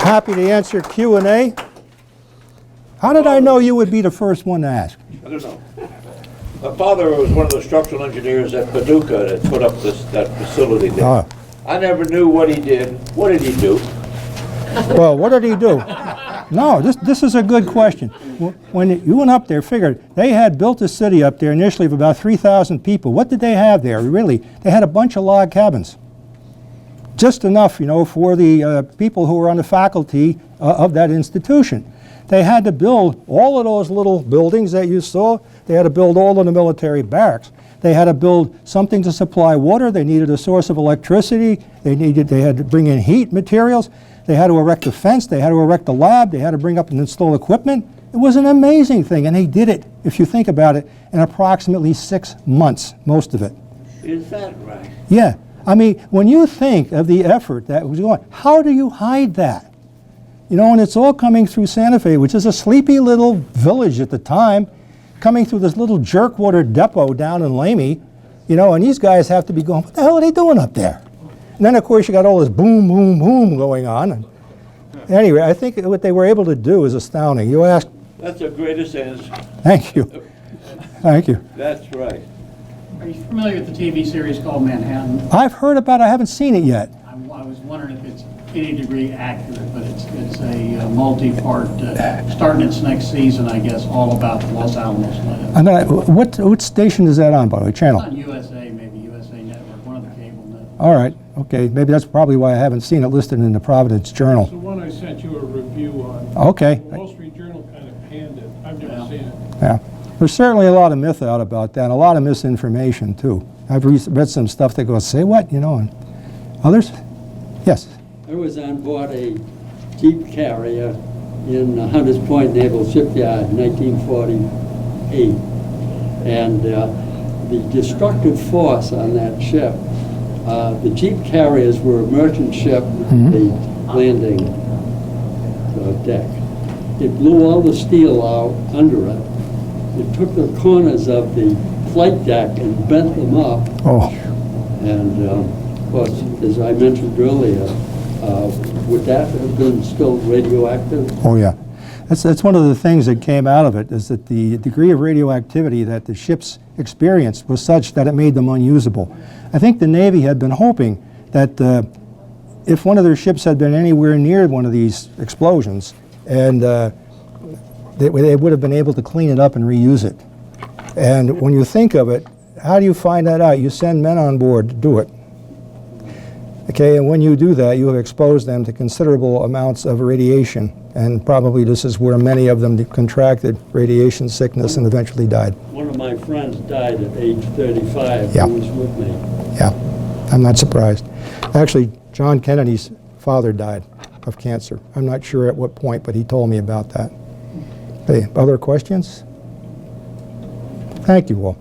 Happy to answer Q&A. How did I know you would be the first one to ask? I don't know. My father was one of the structural engineers at Paducah that put up that facility there. I never knew what he did. What did he do? Well, what did he do? No, this is a good question. When you went up there, figured they had built a city up there initially of about 3,000 people. What did they have there? Really, they had a bunch of log cabins. Just enough, you know, for the people who were on the faculty of that institution. They had to build all of those little buildings that you saw. They had to build all of the military barracks. They had to build something to supply water. They needed a source of electricity. They had to bring in heat materials. They had to erect a fence. They had to erect a lab. They had to bring up and install equipment. It was an amazing thing, and they did it, if you think about it, in approximately 6 months, most of it. Is that right? Yeah. I mean, when you think of the effort that was going, how do you hide that? You know, and it's all coming through Santa Fe, which is a sleepy little village at the time, coming through this little jerkwater depot down in Lamy, you know, and these guys have to be going, what the hell are they doing up there? And then, of course, you got all this boom, boom, boom going on. And anyway, I think what they were able to do is astounding. You asked. That's the greatest answer. Thank you. Thank you. That's right. Are you familiar with the TV series called Manhattan? I've heard about it. I haven't seen it yet. I was wondering if it's any degree accurate, but it's a multi-part, starting its next season, I guess, all about the Los Alamos land. I'm gonna, what station is that on, by the way, channel? It's on USA, maybe USA Network, one of the cable all right, okay. Maybe that's probably why I haven't seen it listed in the Providence Journal. The one I sent you a review on. Okay. The Wall Street Journal kind of panned it. I've never seen it. Yeah. There's certainly a lot of myth out about that, and a lot of misinformation, too. I've read some stuff that goes, say what, and others? Yes. I was on board a Jeep carrier in Hunters Point Naval Shipyard in 1948. And the destructive force on that ship, the Jeep carriers were a merchant ship with the landing deck. It blew all the steel out under it. It took the corners of the flight deck and bent them up. Oh, And of course, as I mentioned earlier, would that have been still radioactive? oh yeah. That's one of the things that came out of it, is that the degree of radioactivity that the ships experienced was such that it made them unusable. I think the Navy had been hoping that if one of their ships had been anywhere near one of these explosions, and they would have been able to clean it up and reuse it. And when you think of it, how do you find that out? You send men on board to do it. Okay, and when you do that, you have exposed them to considerable amounts of radiation, and probably this is where many of them contracted radiation sickness and eventually died. One of my friends died at age 35. Yeah. He was with me. Yeah, I'm not surprised. Actually, John Kennedy's father died of cancer. I'm not sure at what point, but he told me about that. Hey, other questions? Thank you all.